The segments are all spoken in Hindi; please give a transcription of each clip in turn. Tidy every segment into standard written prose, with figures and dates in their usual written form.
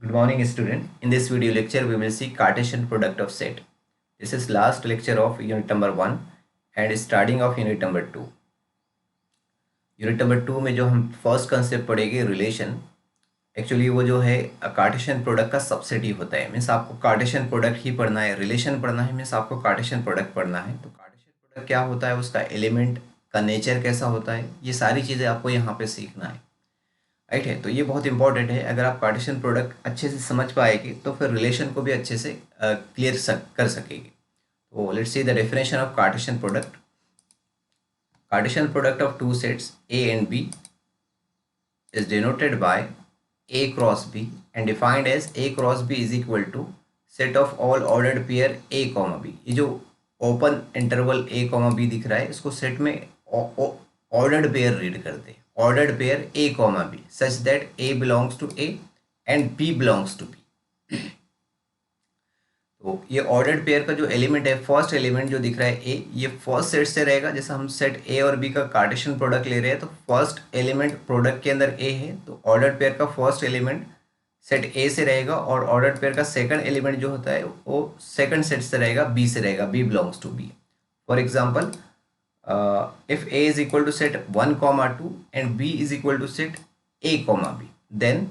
Good morning, student. In this video lecture, we will see Cartesian product of set. This is last lecture of unit number 1 and starting of unit number 2. Unit number 2 में जो हम फर्स्ट कंसेप्ट पढ़ेंगे रिलेशन, एक्चुअली वो जो है कार्टेशियन प्रोडक्ट का सबसेट ही होता है। मीन्स आपको कार्टेशियन प्रोडक्ट ही पढ़ना है, रिलेशन पढ़ना है, मीन्स आपको कार्टेशियन प्रोडक्ट पढ़ना है। तो कार्टेशियन प्रोडक्ट क्या होता है, उसका एलिमेंट का नेचर कैसा होता है, ये सारी चीज़ें आपको यहाँ पे सीखना है, राइट है। तो ये बहुत इंपॉर्टेंट है। अगर आप कार्टेशियन प्रोडक्ट अच्छे से समझ पाएगी तो फिर रिलेशन को भी अच्छे से क्लियर कर सकेगी। तो let's see the definition of Cartesian product. Cartesian product of two sets A and B is denoted by A cross B and defined as A cross B is equal to set of all ordered pair A comma B। ये जो open interval A comma B दिख रहा है, इसको सेट में ऑर्डर्ड पेयर रीड करते हैं। Ordered pair A comma B such that A belongs to A and B belongs to B। तो ये ऑर्डर्ड पेयर का जो एलिमेंट है, फर्स्ट एलिमेंट जो दिख रहा है ए, ये फर्स्ट सेट से रहेगा। जैसे हम सेट ए और बी का कार्टेशियन प्रोडक्ट ले रहे हैं तो फर्स्ट एलिमेंट प्रोडक्ट के अंदर ए है, तो ऑर्डर्ड पेयर का फर्स्ट एलिमेंट सेट ए से रहेगा और ऑर्डर्ड पेयर का सेकंड एलिमेंट जो होता है वो सेकंड सेट से रहेगा, बी से रहेगा, b belongs to b. For example, if a is equal to set 1,2 and b is equal to set a, b, then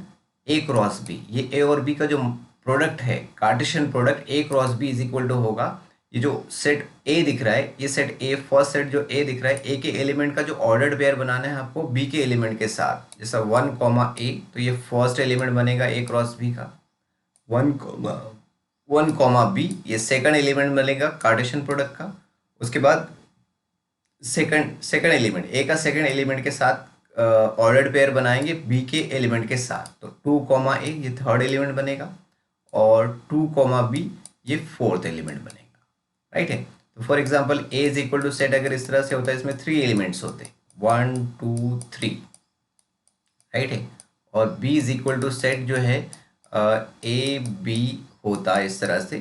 a cross b, ये ए और बी का जो प्रोडक्ट है Cartesian product a cross b is equal to होगा, ये जो सेट ए दिख रहा है, ये सेट ए, फर्स्ट सेट जो ए दिख रहा है, ए के एलिमेंट का जो ऑर्डर्ड पेयर बनाना है आपको बी के एलिमेंट के साथ। जैसा 1, ए, तो ये फर्स्ट एलिमेंट बनेगा ए क्रॉस बी का। 1, बी, ये सेकंड एलिमेंट बनेगा कार्टेशियन प्रोडक्ट का। उसके बाद सेकंड एलिमेंट ए का सेकंड एलिमेंट के साथ ऑर्डर्ड पेयर बनाएंगे बी के एलिमेंट के साथ। तो 2, ए, ये थर्ड एलिमेंट बनेगा और 2, बी, ये फोर्थ एलिमेंट बनेगा, राइट है। तो for example a is equal to set अगर इस तरह से होता है, इसमें 3 एलिमेंट्स होते हैं, 1, 2, 3, राइट है। और b is equal to set जो है ए बी होता है इस तरह से।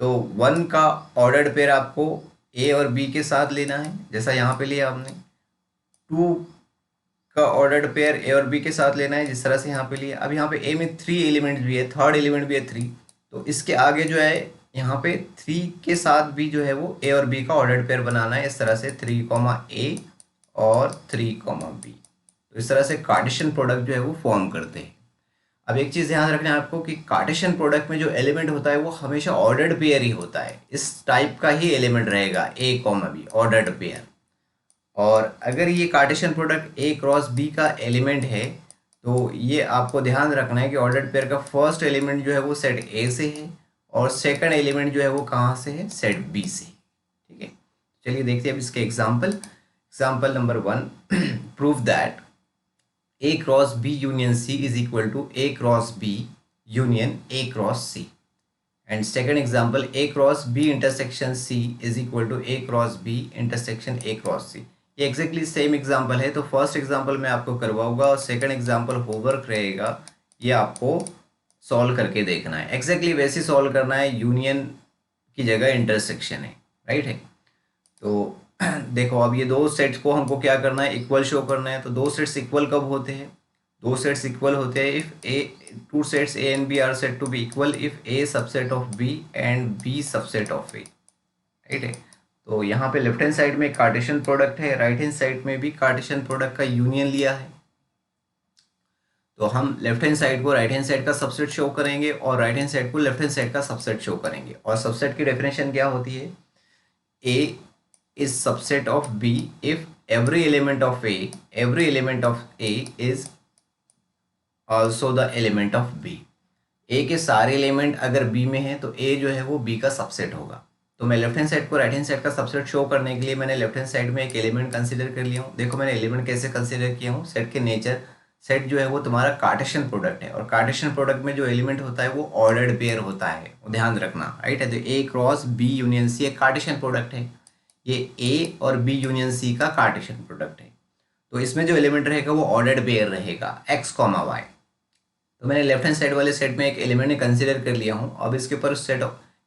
तो 1 का ऑर्डर्ड पेयर आपको ए और बी के साथ लेना है, जैसा यहाँ पे लिया हमने। 2 का ऑर्डर्ड पेयर ए और बी के साथ लेना है, जिस तरह से यहाँ पे लिया। अब यहाँ पे ए में 3 एलिमेंट भी है, थर्ड एलिमेंट भी है 3, तो इसके आगे जो है यहाँ पे 3 के साथ भी जो है वो ए और बी का ऑर्डर्ड पेयर बनाना है, इस तरह से 3, ए और 3, बी। तो इस तरह से कार्टेशियन प्रोडक्ट जो है वो फॉर्म करते हैं। अब एक चीज़ ध्यान रखना है आपको कि कार्टेशियन प्रोडक्ट में जो एलिमेंट होता है वो हमेशा ऑर्डर्ड पेयर ही होता है, इस टाइप का ही एलिमेंट रहेगा ए, बी, ऑर्डर्ड पेयर। और अगर ये Cartesian product a cross b का एलिमेंट है तो ये आपको ध्यान रखना है कि ऑर्डर्ड पेयर का फर्स्ट एलिमेंट जो है वो सेट ए से है और सेकंड एलिमेंट जो है वो कहाँ से है, सेट बी से, ठीक है। चलिए देखते हैं अब इसके example number 1। Prove that A cross B union C is equal to A cross B union A cross C. And second example, A cross B intersection C is equal to A cross B intersection A cross C. ये एक्जैक्टली सेम एग्जाम्पल है। तो फर्स्ट एग्जाम्पल मैं आपको करवाऊंगा और सेकंड एग्जाम्पल होमवर्क रहेगा, ये आपको सॉल्व करके देखना है। एक्जैक्टली वैसे सॉल्व करना है, यूनियन की जगह इंटरसेक्शन है, राइट है। तो देखो अब ये दो सेट्स को हमको क्या करना है, इक्वल शो करना है। तो दो सेट्स इक्वल कब होते हैं, दो सेट्स इक्वल होते हैं if a, two sets a and b are said to be equal if a subset of b and b subset of a, right है। तो यहाँ पे लेफ्ट हैंड साइड में कार्टेशियन प्रोडक्ट है, राइट हैंड साइड में भी कार्टेशियन प्रोडक्ट का यूनियन लिया है। तो हम लेफ्ट हैंड साइड को राइट हैंड साइड का सबसेट शो करेंगे और राइट हैंड साइड को लेफ्ट हैंड साइड का सबसेट शो करेंगे। और सबसेट की डेफिनेशन क्या होती है, A is subset of B if every element of A is also the element of B. A के सारे एलिमेंट अगर बी में है तो ए जो है वो बी का सबसेट होगा। तो मैं लेफ्ट हैंड साइड को राइट हैंड साइड का सबसेट शो करने के लिए मैंने लेफ्ट हैंड साइड में एक एलिमेंट कंसीडर कर लिया हूँ। देखो मैंने एलिमेंट कैसे कंसीडर किया हूँ, सेट के नेचर, सेट जो है वो तुम्हारा कार्टेशियन प्रोडक्ट है और कार्टेशियन प्रोडक्ट में जो एलिमेंट होता है वो ऑर्डर्ड पेयर होता है, वो ध्यान रखना, राइट है। तो ए क्रॉस बी यूनियन सी एक कार्टेशियन प्रोडक्ट है, ये ए और बी यूनियन सी का कार्टेशियन प्रोडक्ट है। तो इसमें जो एलिमेंट रहेगा वो ऑर्डर्ड पेयर रहेगा x, y। तो मैंने लेफ्ट हैंड साइड वाले सेट में एक एलिमेंट कंसीडर कर लिया हूँ। अब इसके ऊपर सेट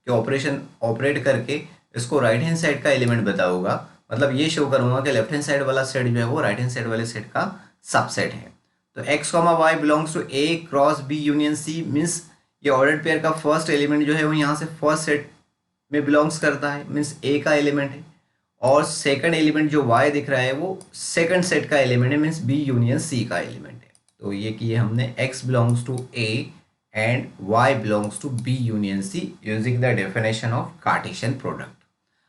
के ऑपरेशन ऑपरेट करके इसको राइट हैंड साइड का एलिमेंट बताऊंगा, मतलब ये शो करूंगा कि लेफ्ट हैंड साइड वाला सेट जो है वो राइट हैंड साइड वाले सेट का सबसेट है। तो x, y belongs to A cross B union c means ये ऑर्डर्ड पेयर का फर्स्ट एलिमेंट जो है वो यहाँ से फर्स्ट सेट में बिलोंग्स करता है, मीन्स ए का एलिमेंट है, और सेकंड एलिमेंट जो वाई दिख रहा है वो सेकंड सेट का एलिमेंट है, मीन्स बी यूनियन सी का एलिमेंट है। तो ये किए हमने x belongs to a and y belongs to b union c using the definition of Cartesian product.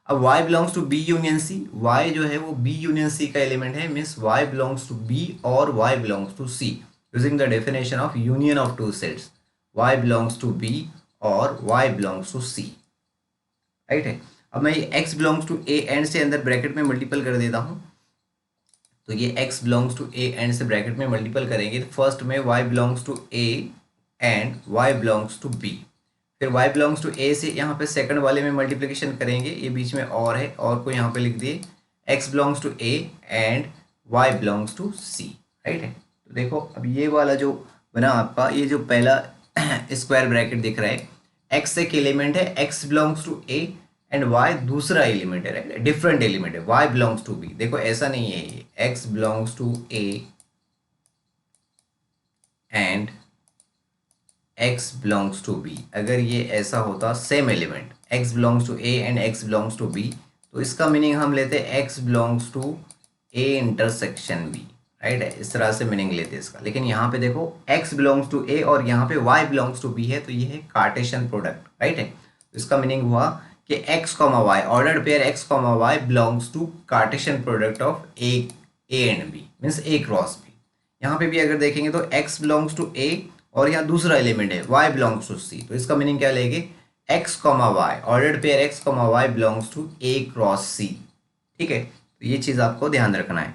अब y belongs to b union c, y जो है वो b यूनियन c का एलिमेंट है, means y belongs to b और y belongs to c using the definition of union of to sets, y belongs to b और y belongs to c, right है। अब मैं ये x belongs to a and से अंदर ब्रैकेट में मल्टीपल कर देता हूँ, तो ये x belongs to a and से ब्रैकेट में मल्टीपल करेंगे तो फर्स्ट में y belongs to a and y belongs to b, फिर y बिलोंग्स टू a से यहाँ पे सेकंड वाले में मल्टीप्लिकेशन करेंगे, ये बीच में और है, और को यहाँ पे लिख दिए x belongs to a and y belongs to c, right है। तो देखो अब ये वाला जो बना आपका, ये जो पहला स्क्वायर ब्रैकेट दिख रहा है, x एक एलिमेंट है, x belongs to a and y दूसरा एलिमेंट है, राइट, डिफरेंट एलिमेंट है, y बिलोंग्स टू b। देखो ऐसा नहीं है, ये x belongs to a and x belongs to b, अगर ये ऐसा होता same element x belongs to a and x belongs to b, तो इसका मीनिंग हम लेते x belongs to a intersection b, right है, इस तरह से मीनिंग लेते हैं इसका। लेकिन यहाँ पे देखो x बिलोंग्स टू a और यहाँ पे y बिलोंग्स टू b है, तो ये है कार्टेशियन प्रोडक्ट, राइट है। तो इसका मीनिंग हुआ कि x comma y, ordered pair x comma y belongs to Cartesian product of a and b, means a cross b। यहाँ पे भी अगर देखेंगे तो x बिलोंग्स टू a और यहाँ दूसरा एलिमेंट है y बिलोंग्स टू c, तो इसका मीनिंग क्या लेंगे, x comma y, ordered pair x comma y belongs to a cross c, ठीक है। तो ये चीज़ आपको ध्यान रखना है।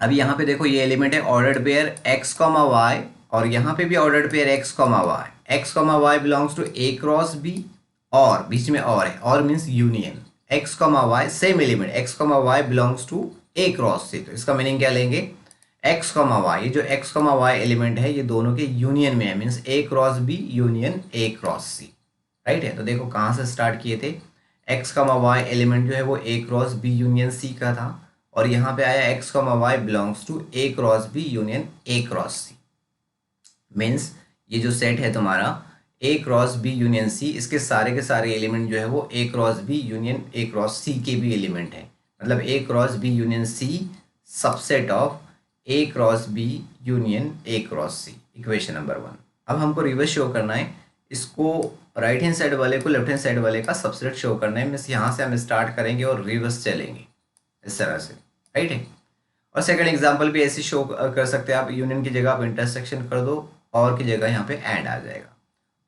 अब यहाँ पे देखो ये एलिमेंट है ordered pair x comma y, और यहाँ पे भी ordered pair x comma y, x comma y belongs to a cross b, और बीच में और है, और means union x comma y same element x comma y belongs to a cross c, तो इसका मीनिंग क्या लेंगे, x कॉमा वाई, ये जो x कॉमा वाई एलिमेंट है ये दोनों के यूनियन में है, means a cross b union a cross c, right है। तो देखो कहाँ से स्टार्ट किए थे, x कॉमा वाई एलिमेंट जो है वो a cross b union c का था, और यहाँ पे आया x comma y belongs to a cross b union a cross c, means ये जो सेट है तुम्हारा a cross b union c, इसके सारे के सारे एलिमेंट जो है वो a cross b union a cross c के भी एलिमेंट है, मतलब a cross b union c subset of a cross b union a cross c, equation number 1। अब हमको रिवर्स शो करना है, इसको राइट हैंड साइड वाले को लेफ्ट हैंड साइड वाले का सबसेट शो करना है, मीन्स यहाँ से हम स्टार्ट करेंगे और रिवर्स चलेंगे इस तरह से, राइट है। और सेकंड एग्जांपल भी ऐसे शो कर सकते हैं आप, यूनियन की जगह आप इंटरसेक्शन कर दो, और की जगह यहाँ पे एंड आ जाएगा।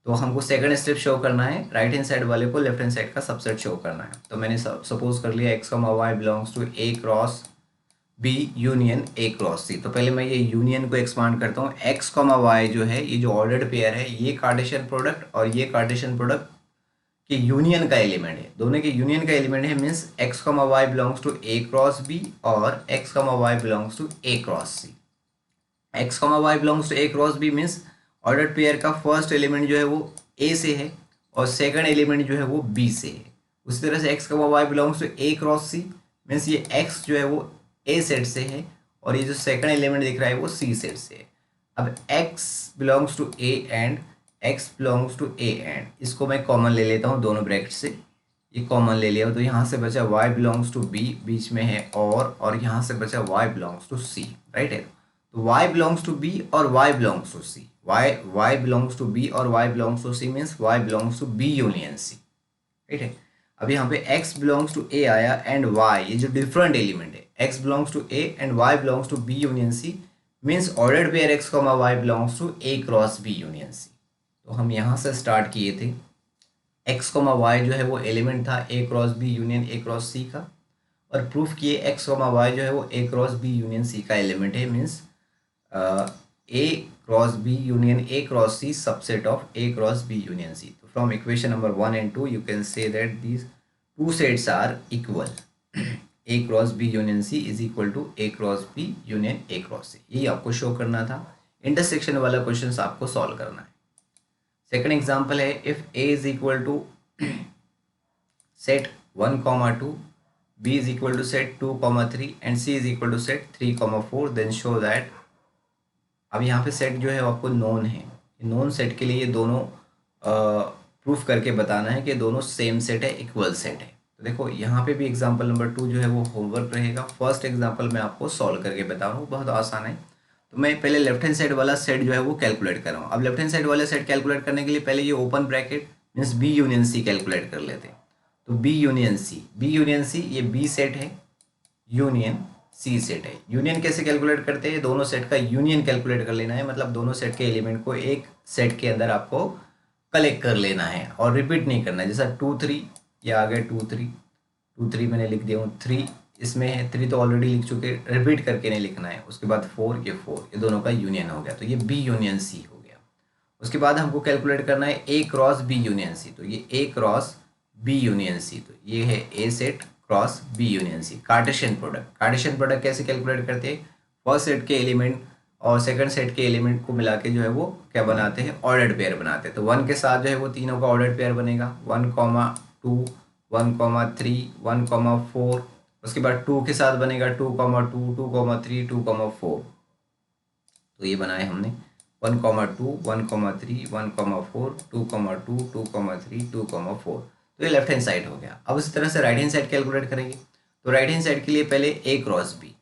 तो हमको सेकंड स्टेप शो करना है, राइट हैंड साइड वाले को लेफ्ट हैंड साइड का सबसेट शो करना है। तो मैंने सपोज कर लिया x comma y belongs to a cross b union a cross c। तो पहले मैं ये यूनियन को एक्सपांड करता हूँ, x कॉमा वाई जो है ये जो ऑर्डर्ड पेयर है, ये कार्टेशियन प्रोडक्ट और ये कार्टेशियन प्रोडक्ट के यूनियन का एलिमेंट है, दोनों के यूनियन का एलिमेंट है, means x comma y belongs to a cross b और x comma y belongs to a cross c। x comma y belongs to a cross b means ordered pair का फर्स्ट एलिमेंट जो है वो a से है और सेकंड एलिमेंट जो है वो b से है। उसी तरह से x comma y belongs to a cross c means ये x जो है वो a सेट से है, और ये जो सेकंड एलिमेंट दिख रहा है वो c सेट से है। अब x belongs to a and x belongs to a and, इसको मैं कॉमन ले लेता हूँ दोनों ब्रैकेट से, ये कॉमन ले लिया, तो यहाँ से बचा y बिलोंग्स टू b, बीच में है और यहाँ से बचा y belongs to c, right है। तो y बिलोंग्स टू b और y belongs to c, y belongs to b और y belongs to c means y belongs to b union c, right है। अब यहाँ पे x बिलोंग्स टू a आया एंड y, ये जो डिफरेंट एलिमेंट है, x belongs to a and y belongs to b union c means ordered pair x comma y belongs to a cross b union c। तो हम यहाँ से स्टार्ट किए थे, x कॉमा वाई जो है वो एलिमेंट था a cross b union a cross c का, और प्रूफ किए x कॉमा वाई जो है वो a cross b union c का एलिमेंट है, means a cross b union a cross c subset of a cross b union c। तो from equation number 1 and 2 you can say that these two sets are equal a cross b union c is equal to a cross b union a cross c, यही आपको शो करना था। इंटरसेक्शन वाला क्वेश्चन आपको सॉल्व करना है। सेकंड एग्जांपल है, if a is equal to set 1,2, b is equal to set 2,3 and c is equal to set 3,4, then show that. अब यहाँ पे सेट जो है आपको नोन है, नॉन सेट के लिए ये दोनों प्रूफ करके बताना है कि दोनों सेम सेट है, इक्वल सेट है। तो देखो यहाँ पे भी एग्जांपल नंबर 2 जो है वो होमवर्क रहेगा। फर्स्ट एग्जांपल मैं आपको सॉल्व करके बता रहा हूँ, बहुत आसान है। तो मैं पहले लेफ्ट हैंड साइड वाला सेट जो है वो कैलकुलेट कर रहा हूँ। अब लेफ्ट हैंड साइड वाले सेट कैलकुलेट करने के लिए पहले ये open bracket means B union C calculate कर लेते हैं। तो बी यूनियन सी, ये बी सेट है, यूनियन सी सेट है। यूनियन कैसे कैलकुलेट करते हैं? दोनों सेट का यूनियन कैलकुलेट कर लेना है, मतलब दोनों सेट के एलिमेंट को एक सेट के अंदर आपको कलेक्ट कर लेना है और रिपीट नहीं करना है। जैसा 2 3 ये आ गया 2 3 मैंने लिख दिया हूँ। 3 इसमें है, 3 तो ऑलरेडी लिख चुके, रिपीट करके नहीं लिखना है। उसके बाद 4 ये दोनों का यूनियन हो गया, तो ये बी यूनियन सी हो गया। उसके बाद हमको कैलकुलेट करना है A cross B union C. तो ये A cross B union C, तो ये है A set cross B union C. Cartesian product कैसे कैलकुलेट करते हैं? फर्स्ट सेट के एलिमेंट और सेकंड सेट के एलिमेंट को मिला के जो है वो क्या बनाते हैं? ऑर्डर्ड पेयर बनाते हैं। तो 1 के साथ जो है वो तीनों का ऑर्डर्ड पेयर बनेगा, 1,2 1,3 1,4। उसके बाद 2 के साथ बनेगा 2,2 2,3 2,4। तो ये बनाए हमने 1,2 1,3 1,4 2,2 2,3 2,4। तो ये लेफ्ट हैंड साइड हो गया। अब इसी तरह से राइट हैंड साइड कैलकुलेट करेंगे। तो राइट हैंड साइड के लिए पहले ए क्रॉस बी,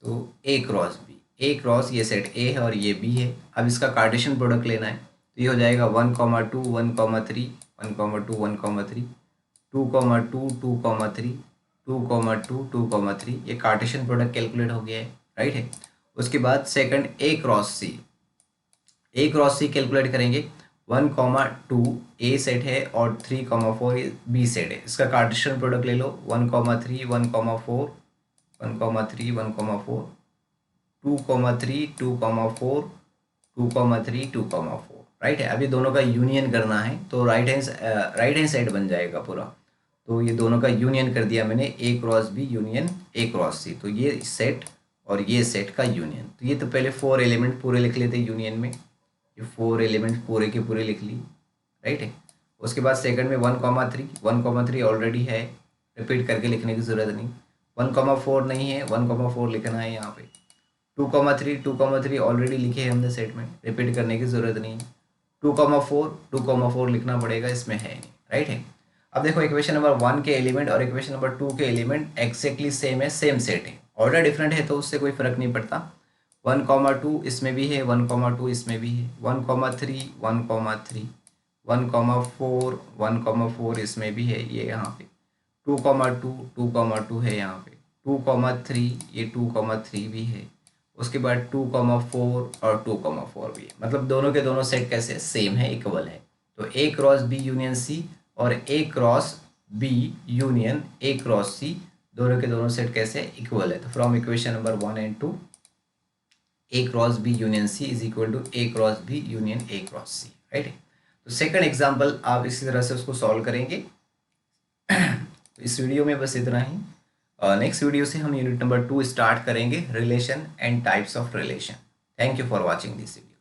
तो A cross B, A cross ये सेट ए है और ये बी है। अब इसका कार्टेशियन प्रोडक्ट लेना है, तो ये हो जाएगा 1,2 1,3 1,2 1,3 2,2 2,3 2,2 2,3। ये कार्टेशियन प्रोडक्ट कैलकुलेट हो गया है, राइट है। उसके बाद second A cross C calculate करेंगे। 1,2 ए सेट है और 3,4 बी सेट है। इसका कार्टेशियन प्रोडक्ट ले लो, 1,3 1,4 1,3 1,4 2,3 2,4 2,3 2,4, राइट है। अभी दोनों का यूनियन करना है, तो राइट हैंड साइड बन जाएगा पूरा। तो ये दोनों का यूनियन कर दिया मैंने, A cross B union A cross C. तो ये सेट और ये सेट का यूनियन। तो ये तो पहले 4 एलिमेंट पूरे लिख लेते यूनियन में, ये 4 एलिमेंट पूरे के पूरे लिख ली, राइट है। उसके बाद सेकंड में 1,3 ऑलरेडी है, रिपीट करके लिखने की ज़रूरत नहीं। 1,4 नहीं है, 1,4 लिखना है यहाँ पे। 2,3 ऑलरेडी लिखे हैं हमने सेट में, रिपीट करने की ज़रूरत नहीं है। 2,4 लिखना पड़ेगा, इसमें है नहीं, राइट है। अब देखो इक्वेशन नंबर 1 के एलिमेंट और इक्वेशन नंबर 2 के एलिमेंट एक्जैक्टली सेम है, सेम सेट है। ऑर्डर डिफरेंट है तो उससे कोई फर्क नहीं पड़ता। 1,2 इसमें भी है, 1,2 इसमें भी है, 1,3 1,3 1,4 1,4 इसमें भी है, ये यहाँ पे 2,2 2,2 है यहाँ पे, 2,3 ये 2,3 भी है। उसके बाद 2,4 और 2,4 भी है। मतलब दोनों के दोनों सेट कैसे सेम है, इक्वल है। तो A cross B union C और A cross B union A cross C, दोनों के दोनों सेट कैसे इक्वल है। तो from equation number 1 and 2 A cross B union C is equal to A cross B union A cross C, right है। तो सेकंड एग्जांपल आप इसी तरह से उसको सॉल्व करेंगे। तो इस वीडियो में बस इतना ही। नेक्स्ट वीडियो से हम यूनिट नंबर 2 स्टार्ट करेंगे, relation and types of relation. Thank you for watching this video.